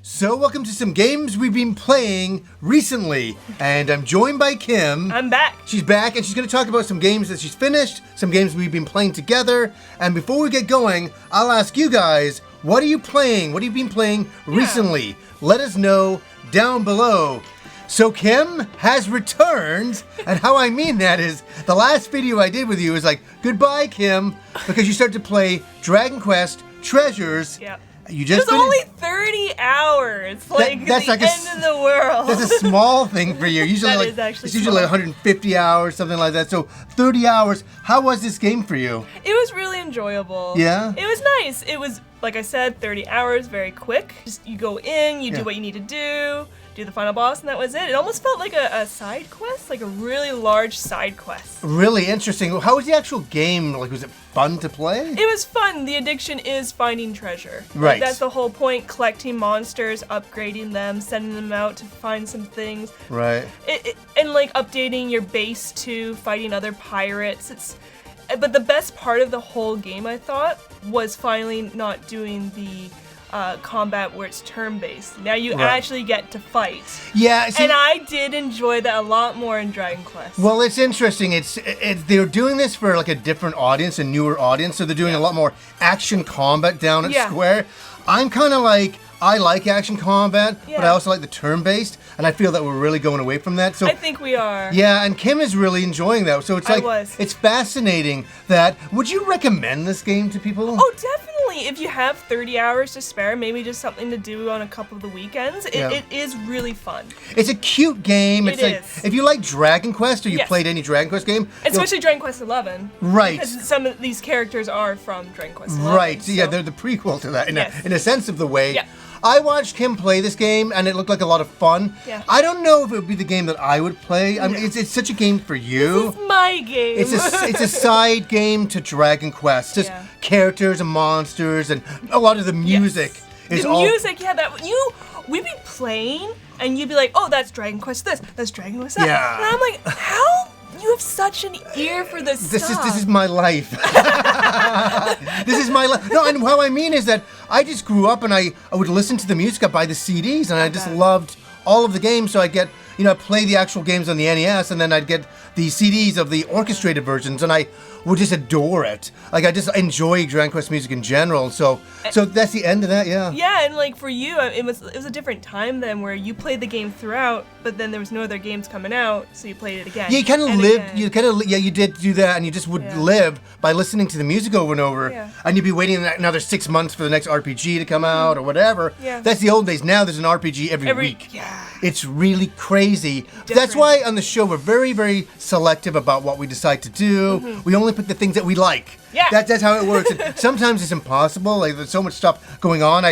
So welcome to some games we've been playing recently, and I'm joined by Kim. I'm back. She's back, and she's going to talk about some games that she's finished, some games we've been playing together, and before we get going, I'll ask you guys, what are you playing? What have you been playing recently? Let us know down below. So Kim has returned, and how I mean that is, the last video I did with you is like, goodbye Kim, because you start to play Dragon Quest Treasures. Yep. You just it was only 30 hours. Like that's the like end of the world. That's a small thing for you. Usually that like is actually it's usually like 150 hours, something like that. So 30 hours. How was this game for you? It was really enjoyable. Yeah? It was nice. It was, like I said, 30 hours, very quick. Just you go in, you do what you need to do the final boss, and that was it. It almost felt like a side quest, like a really large side quest. Really interesting. How was the actual game? Like, was it fun to play? It was fun. The addiction is finding treasure. Right. Like, that's the whole point, collecting monsters, upgrading them, sending them out to find some things. Right. And like updating your base too, fighting other pirates. But the best part of the whole game, I thought, was finally not doing the combat where it's turn-based. Now you actually get to fight. Yeah, see, and I did enjoy that a lot more in Dragon Quest. Well, it's interesting. It's they're doing this for like a different audience, a newer audience, so they're doing a lot more action combat down at Square. I'm kind of like, I like action combat, but I also like the turn-based, and I feel that we're really going away from that. So I think we are. Yeah, and Kim is really enjoying that. So it's like, it's fascinating that, would you recommend this game to people? Oh, definitely. If you have 30 hours to spare, maybe just something to do on a couple of the weekends, it is really fun. It's a cute game. It's like, if you like Dragon Quest, or you played any Dragon Quest game. Especially Dragon Quest 11. Right. Because some of these characters are from Dragon Quest 11. Right, so. Yeah, they're the prequel to that, in a sense of the way. Yeah. I watched Kim play this game, and it looked like a lot of fun. Yeah. I don't know if it would be the game that I would play. I mean, it's such a game for you. This is my game. It's a side game to Dragon Quest. Just characters and monsters, and a lot of the music is all... The music, we'd be playing, and you'd be like, oh, that's Dragon Quest this, that's Dragon Quest that. Yeah. And I'm like, how? You have such an ear for this stuff. This is my life. This is my life. No, and how I mean is that I just grew up and I would listen to the music, I'd buy the CDs, and I just loved all of the games. So I'd get, I'd play the actual games on the NES, and then I'd get the CDs of the orchestrated versions, and I would just adore it. Like, I just enjoy Dragon Quest music in general. So that's the end of that, Yeah, and like for you, it was a different time then where you played the game throughout, but then there was no other games coming out, so you played it again. Yeah, you kind of lived. You did do that, and you just would live by listening to the music over and over, and you'd be waiting another 6 months for the next RPG to come out or whatever. Yeah. That's the old days. Now there's an RPG every week. Yeah. It's really crazy. That's why on the show we're very, very selective about what we decide to do. We only pick the things that we like. Yeah. That's how it works. And sometimes it's impossible. Like, there's so much stuff going on.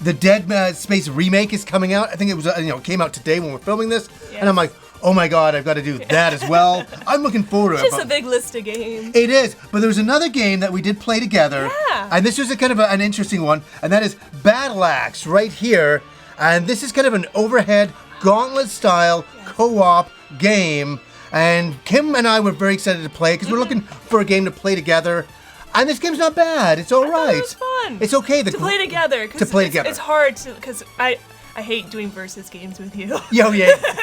The Dead Space remake is coming out. I think it was it came out today when we're filming this, and I'm like, oh my god, I've got to do that as well. I'm looking forward to it. It's just a big list of games. It is, but there was another game that we did play together, and this was a kind of an interesting one, and that is Battle Axe right here, and this is kind of an overhead gauntlet-style co-op game, and Kim and I were very excited to play because we're looking for a game to play together. And this game's not bad. It's all right. It was fun. It's okay to play together. It's hard because I hate doing versus games with you. Yeah.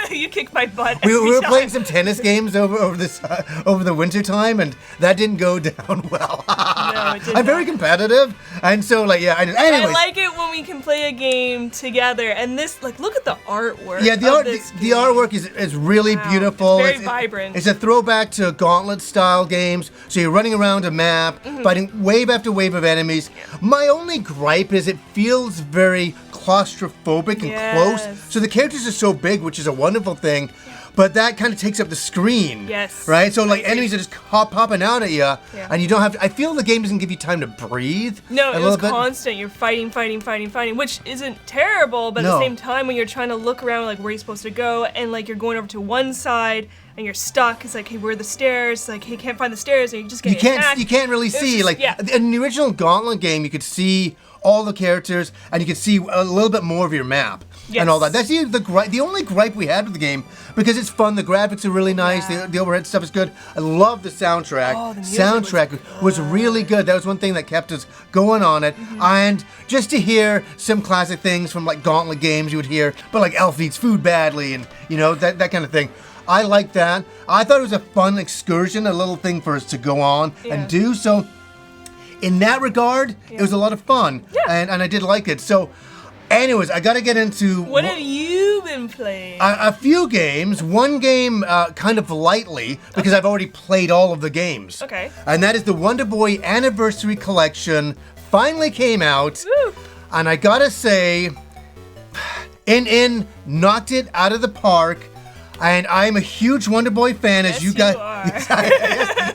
You kick my butt. We were playing some tennis games over the winter time, and that didn't go down well. No, it didn't. I'm very competitive, and so anyways. I like it when we can play a game together. And this, look at the artwork. Yeah, the artwork is really beautiful. It's very vibrant. It's a throwback to Gauntlet style games. So you're running around a map, fighting wave after wave of enemies. My only gripe is it feels very claustrophobic and close. So the characters are so big, which is a wonderful thing, but that kind of takes up the screen. Yes. Right? So enemies are just popping out at you, and you don't have to, I feel the game doesn't give you time to breathe. No, it was constant. You're fighting, which isn't terrible, but at the same time when you're trying to look around where you're supposed to go, and you're going over to one side and you're stuck. It's like, hey, where are the stairs? It's like, hey, can't find the stairs, and you just get attacked. You can't really see. In the original Gauntlet game, you could see all the characters, and you could see a little bit more of your map. and all that. That's the only gripe we had with the game, because it's fun. The graphics are really nice. The overhead stuff is good. I love the soundtrack. Oh, the music soundtrack was really good. That was one thing that kept us going on it. And just to hear some classic things from like Gauntlet games you would hear, but like Elf eats food badly, and that kind of thing. I like that. I thought it was a fun excursion, a little thing for us to go on and do. So in that regard, it was a lot of fun. Yeah. And I did like it. So anyways, I got to get into... What have you been playing? A few games. One game kind of lightly, because I've already played all of the games. Okay. And that is the Wonder Boy Anniversary Collection. Finally came out. Woo. And I got to say, In knocked it out of the park. And I'm a huge Wonder Boy fan, as you guys.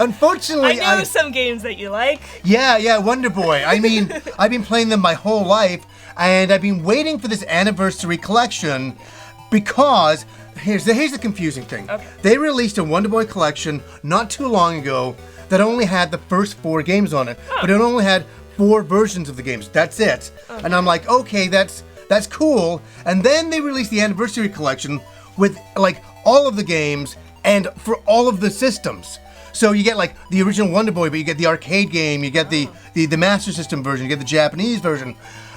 Unfortunately, I know some games that you like. Yeah, Wonder Boy. I mean, I've been playing them my whole life, and I've been waiting for this Anniversary Collection because here's the confusing thing. Okay. They released a Wonder Boy collection not too long ago that only had the first 4 games on it, but it only had 4 versions of the games. That's it. Okay. And I'm like, okay, that's cool. And then they released the Anniversary Collection with like all of the games and for all of the systems. So you get like the original Wonder Boy, but you get the arcade game, you get the Master System version, you get the Japanese version,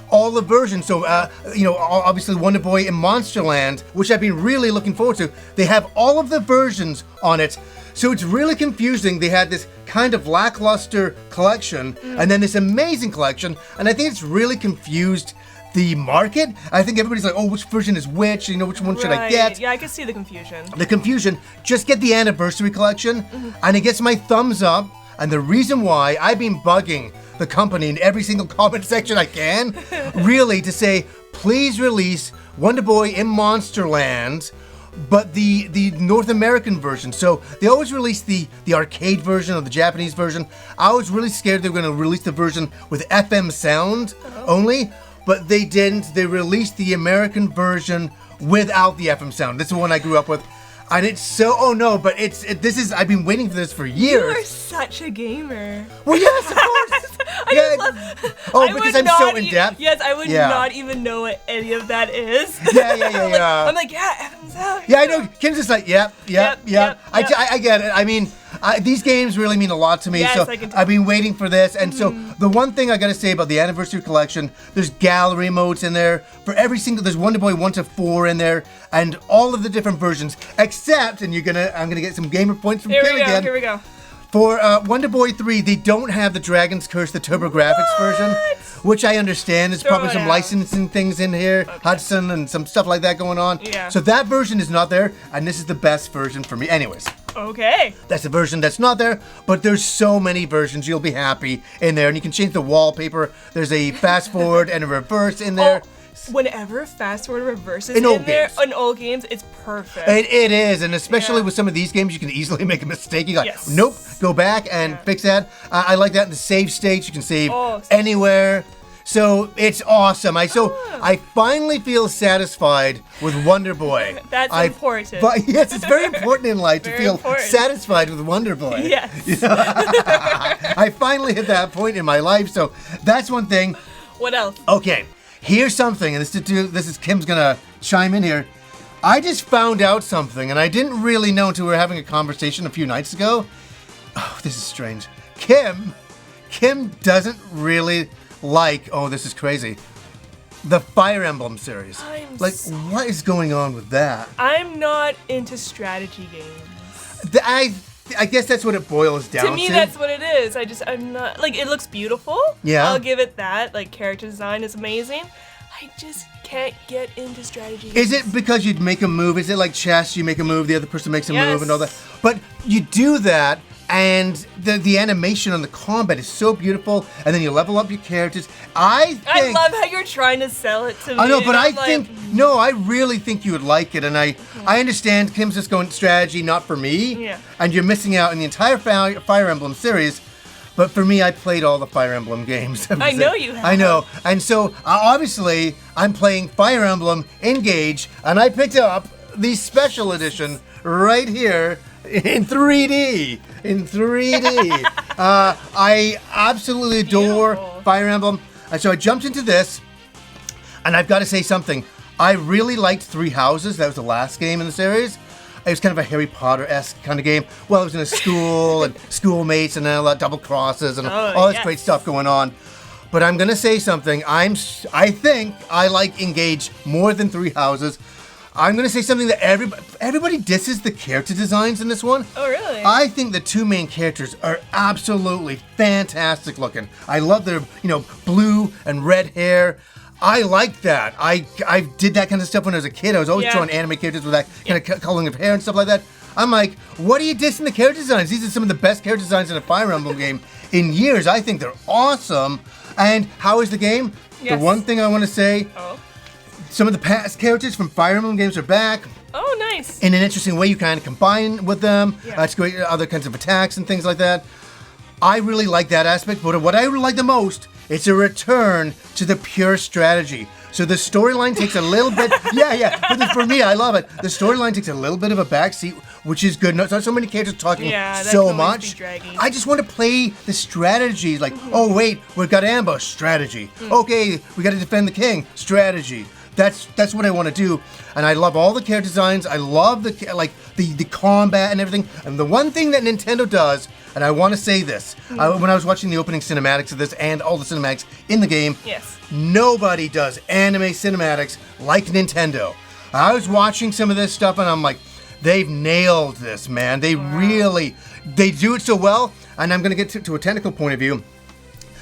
all the versions. So obviously Wonder Boy in Monsterland, which I've been really looking forward to. They have all of the versions on it. So it's really confusing. They had this kind of lackluster collection and then this amazing collection, and I think it's really confused the market. I think everybody's like, oh, which version is which? Which one should I get? Yeah, I can see the confusion. Just get the Anniversary Collection, and it gets my thumbs up. And the reason why I've been bugging the company in every single comment section I can, really, to say, please release Wonder Boy in Monsterland, but the North American version. So they always release the arcade version or the Japanese version. I was really scared they were going to release the version with FM sound only. But they didn't. They released the American version without the FM sound. This is the one I grew up with. And it's so, I've been waiting for this for years. You are such a gamer. Well, yes, of course. Because I'm so in depth. Yes, I would not even know what any of that is. Yeah. I'm like, FM sound. Yeah, I know. Kim's just like, yep. I get it. I mean, these games really mean a lot to me, yes, so I can tell. I've been waiting for this. And so the one thing I gotta say about the Anniversary Collection, there's gallery modes in there for every single. There's Wonder Boy 1 to 4 in there, and all of the different versions, except, and I'm gonna get some gamer points from Kim again. Here we go. For Wonder Boy 3, they don't have the Dragon's Curse, the TurboGrafx version, which I understand. There's probably some licensing things in here, Hudson and some stuff like that going on. Yeah. So that version is not there, and this is the best version for me. Anyways. Okay. That's the version that's not there, but there's so many versions. You'll be happy in there, and you can change the wallpaper. There's a fast forward and a reverse in there. Whenever fast forward reverses in old games, it's perfect. It is, and especially with some of these games, you can easily make a mistake. You got nope, go back and fix that. I like that in the save states. You can save anywhere. So it's awesome. I finally feel satisfied with Wonder Boy. That's important. But yes, it's very important in life to feel satisfied with Wonder Boy. Yes. I finally hit that point in my life, so that's one thing. What else? Okay, here's something, and this is Kim's gonna chime in here. I just found out something, and I didn't really know until we were having a conversation a few nights ago. Oh, this is strange. Kim doesn't really like, this is crazy, the Fire Emblem series. What is going on with that? I'm not into strategy games. I guess that's what it boils down to. To me, that's what it is. I'm not, it looks beautiful. Yeah. I'll give it that. Character design is amazing. I just can't get into strategy games. Is it because you'd make a move? Is it like chess? You make a move, the other person makes a move and all that? But you do that, and the animation on the combat is so beautiful, and then you level up your characters. I love how you're trying to sell it to me. I know, but I really think you would like it, and I understand Kim's just going strategy, not for me. Yeah. And you're missing out on the entire Fire Emblem series. But for me, I played all the Fire Emblem games. I know you have. I know. And so, obviously, I'm playing Fire Emblem Engage, and I picked up the special edition right here in 3D. I absolutely adore Fire Emblem. And so I jumped into this, and I've got to say something. I really liked Three Houses. That was the last game in the series. It was kind of a Harry Potter-esque kind of game. Well, it was in a school and schoolmates and then a lot of double crosses and all this great stuff going on. But I'm going to say something. I think I like Engage more than Three Houses. I'm going to say something that everybody disses the character designs in this one. Oh, really? I think the two main characters are absolutely fantastic looking. I love their, blue and red hair. I like that. I did that kind of stuff when I was a kid. I was always drawing anime characters with that kind of coloring of hair and stuff like that. I'm like, what are you dissing the character designs? These are some of the best character designs in a Fire Emblem game in years. I think they're awesome. And how is the game? Yes. The one thing I want to say, some of the past characters from Fire Emblem games are back. Oh, nice. In an interesting way, you kind of combine with them. It's great, other kinds of attacks and things like that. I really like that aspect, but what I really like the most, it's a return to the pure strategy. So the storyline takes a little bit, but for me, I love it. The storyline takes a little bit of a backseat, which is good. Not so many characters talking so much. I just want to play the strategy, like, oh wait, we've got ambush, strategy. Okay, we got to defend the king, strategy. That's what I want to do, and I love all the character designs. I love the combat and everything. And the one thing that Nintendo does, and I want to say this, when I was watching the opening cinematics of this and all the cinematics in the game, nobody does anime cinematics like Nintendo. I was watching some of this stuff, and I'm like, they've nailed this, man. They do it so well. And I'm going to get to a technical point of view.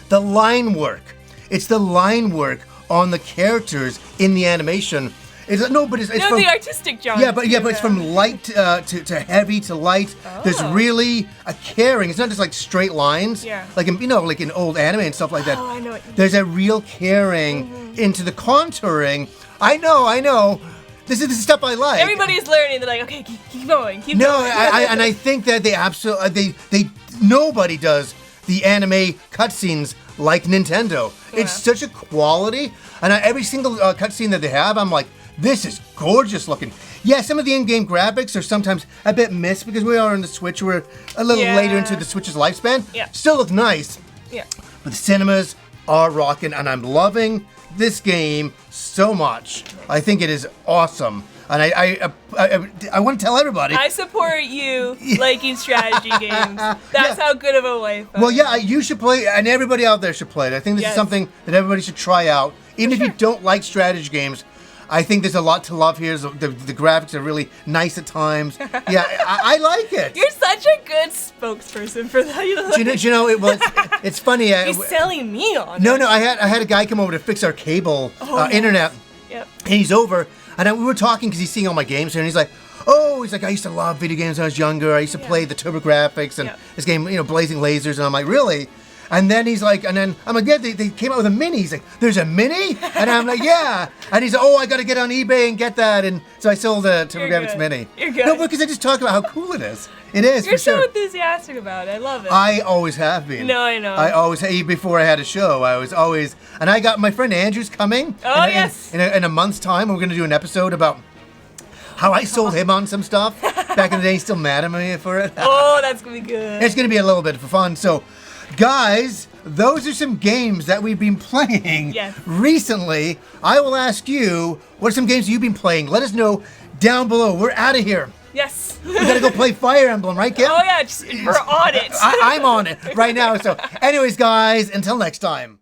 The line work. It's the line work on the characters in the animation. It's from the artistic job. But it's from light to heavy to light. There's really a caring. It's not just like straight lines. Like in old anime and stuff like that. Oh, I know. There's a real caring into the contouring. I know. This is the stuff I like. Everybody's learning. They're like, okay, keep going. And I think that they nobody does the anime cutscenes like Nintendo. It's such a quality, and every single cutscene that they have, I'm like, this is gorgeous looking. Yeah, some of the in-game graphics are sometimes a bit missed because we are on the Switch. We're a little later into the Switch's lifespan. Still look nice. But the cinemas are rocking, and I'm loving this game so much. I think it is awesome. And I want to tell everybody. I support you liking strategy games. That's how good of a wife I am. You should play, and everybody out there should play it. I think this is something that everybody should try out. Even if you don't like strategy games, I think there's a lot to love here. The graphics are really nice at times. I like it. You're such a good spokesperson for that. It's funny. He's selling me on No, I had a guy come over to fix our cable internet. Yep. And he's over. And we were talking because he's seeing all my games here, and he's like, I used to love video games when I was younger. I used to play the TurboGrafx and this game, Blazing Lasers. And I'm like, really? And then he's like, I'm like, yeah, they came out with a mini. He's like, there's a mini? And I'm like, yeah. And he's like, I got to get on eBay and get that. And so I sold a TurboGrafx mini. You're good. No, because I just talk about how cool it is. It is, You're for sure. so enthusiastic about it. I love it. I always have been. No, I know. I always, before I had a show, I was always, and I got my friend Andrew's coming. Oh, yes. In a month's time, we're going to do an episode about how I sold him on some stuff. Back in the day, he's still mad at me for it. Oh, that's going to be good. It's going to be a little bit of fun. So, guys, those are some games that we've been playing recently. I will ask you, what are some games you've been playing? Let us know down below. We're out of here. Yes. We gotta go play Fire Emblem, right, Kim? Oh, yeah, we're on it. I'm on it right now. So, anyways, guys, until next time.